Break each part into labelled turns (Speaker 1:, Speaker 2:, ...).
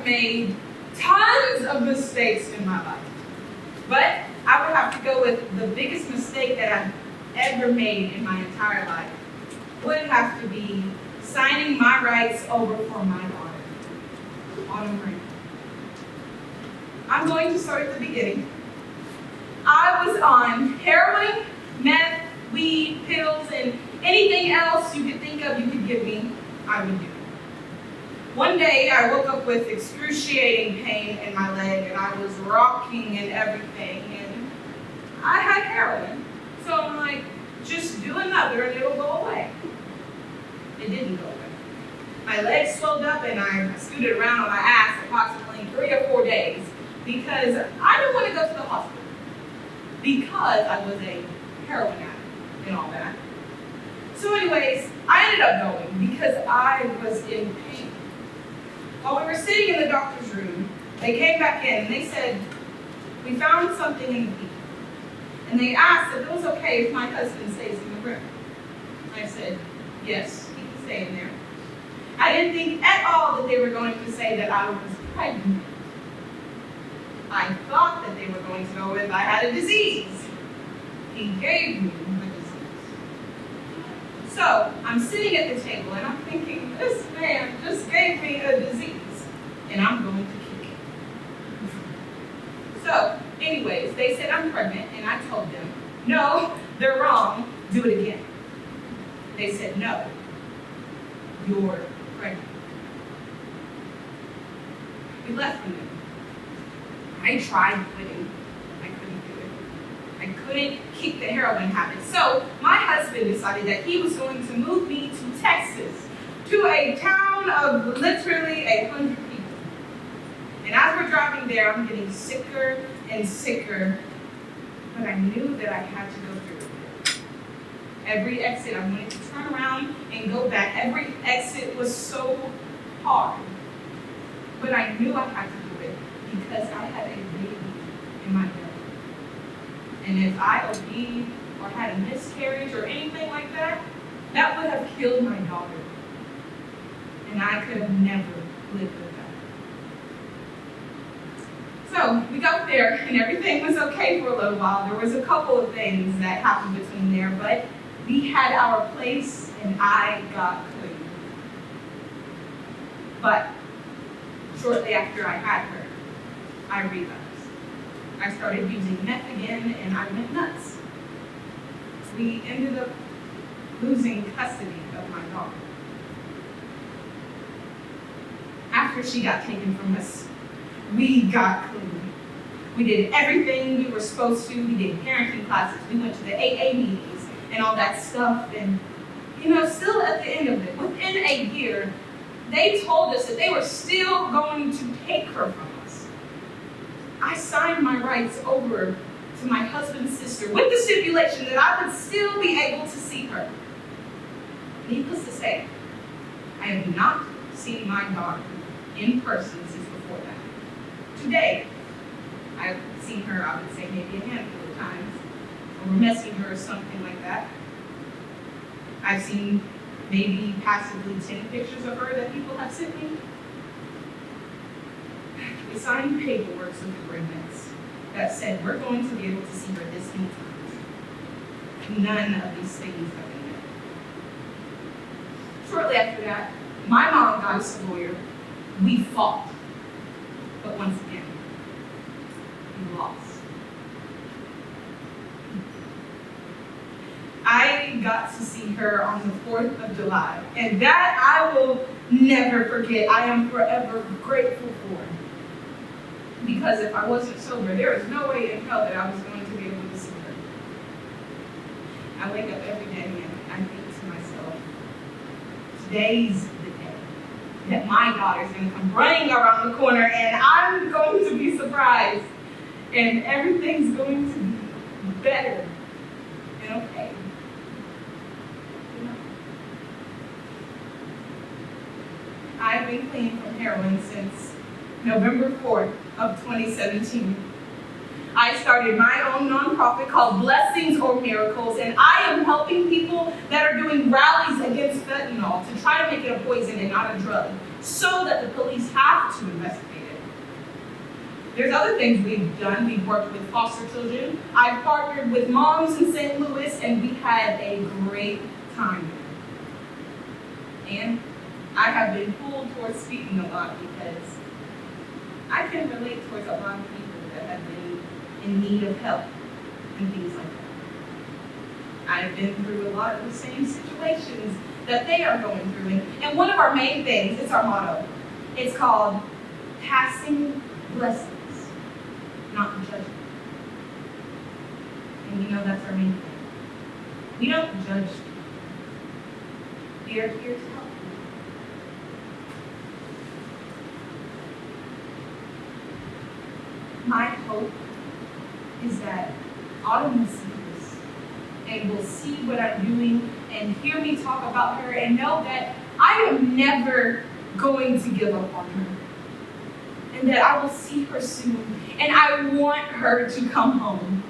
Speaker 1: have made tons of mistakes in my life. But I would have to go with the biggest mistake that I've ever made in my entire life would have to be signing my rights over for my daughter on a ring. I'm going to start at the beginning. I was on heroin, meth, weed, pills, and anything else you could think of you could give me, I would do. One day I woke up with excruciating pain in my leg and I was rocking and everything, and I had heroin. So I'm like, just do another and it'll go away. It didn't go away. My legs swelled up and I scooted around on my ass approximately 3 or 4 days because I didn't want to go to the hospital because I was a heroin addict and all that. So anyways, I ended up going because I was in pain. While we were sitting in the doctor's room, they came back in and they said, we found something in the pee. And they asked if it was okay if my husband stays in the room. I said, yes, he can stay in there. I didn't think at all that they were going to say that I was pregnant. I thought that they were going to go with I had a disease. He gave me the disease. So I'm sitting at the table and I'm thinking, this man just gave me a disease and I'm going to kick him. So anyways, they said I'm pregnant and I told them, no, they're wrong, do it again. They said, no, you're pregnant. We left them. I tried quitting. I couldn't do it. I couldn't kick the heroin habit. So my husband decided that he was going to move me to Texas, to a town of literally 100 people. And as we're driving there, I'm getting sicker and sicker, but I knew that I had to go through it. Every exit, I wanted to turn around and go back. Every exit was so hard, but I knew I had to do it because I had a baby in my belly. And if I OD'd or had a miscarriage or anything like that, that would have killed my daughter. And I could have never lived with that. So we got there and everything was okay for a little while. There was a couple of things that happened between there, but we had our place and I got clean. But shortly after I had her, I relapsed. I started using meth again and I went nuts. We ended up losing custody of my daughter. After she got taken from us, we got clean. We did everything we were supposed to. We did parenting classes. We went to the AA meetings and all that stuff. And, still at the end of it, within a year, they told us that they were still going to take her from us. I signed my rights over to my husband's sister with the stipulation that I would still be able to see her. Needless to say, I have not seen my daughter in person since before that. Today, I've seen her, I would say, maybe a handful of times, over Messenger or something like that. I've seen maybe passively 10 pictures of her that people have sent me. We signed paperwork with agreements that said we're going to be able to see her this many times. None of these things have been met. Shortly after that, my mom got us a lawyer. We fought. But once again, we lost. I got to see her on the 4th of July, and that I will never forget. I am forever grateful for. Because if I wasn't sober, there is no way in hell that I was going to be able to see her. I wake up every day and I think to myself, today's the day that my daughter's going to come running around the corner and I'm going to be surprised and everything's going to be better and okay. I've been clean from heroin since November 4th of 2017. I started my own nonprofit called Blessings or Miracles, and I am helping people that are doing rallies against fentanyl to try to make it a poison and not a drug. so that the police have to investigate it. There's other things we've done. We've worked with foster children. I've partnered with moms in St. Louis, and we had a great time. And I have been pulled towards speaking a lot because I can relate towards a lot of people that have been in need of help and things like that. I've been through a lot of the same situations that they are going through. And one of our main things, it's our motto, it's called passing blessings, not judgment. And you know that's our main thing. We don't judge people. We are here to help you. My hope is that Autumn will see this and will see what I'm doing and hear me talk about her and know that I am never going to give up on her. And that I will see her soon. And I want her to come home.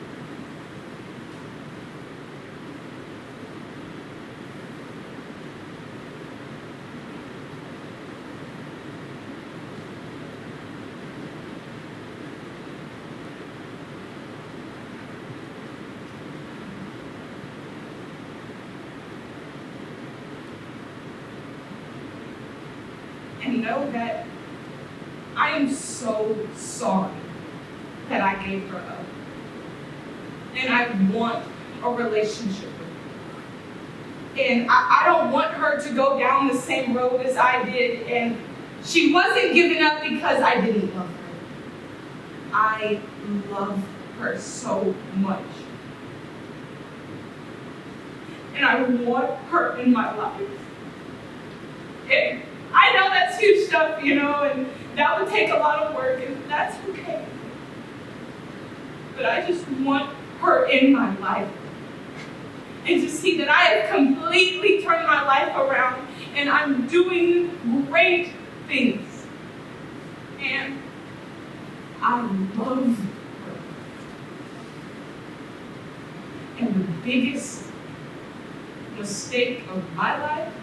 Speaker 1: And know that I am so sorry that I gave her up. And I want a relationship with her. And I don't want her to go down the same road as I did. And she wasn't giving up because I didn't love her. I love her so much. And I want her in my life. And I know that's huge stuff, and that would take a lot of work, and that's okay. But I just want her in my life. And to see that I have completely turned my life around, and I'm doing great things. And I love her. And the biggest mistake of my life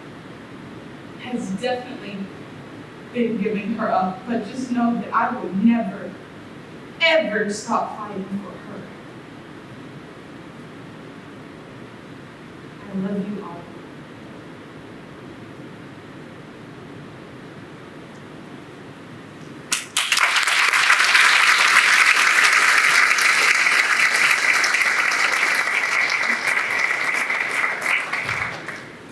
Speaker 1: has definitely been giving her up, but just know that I will never, ever stop fighting for her. I love you all.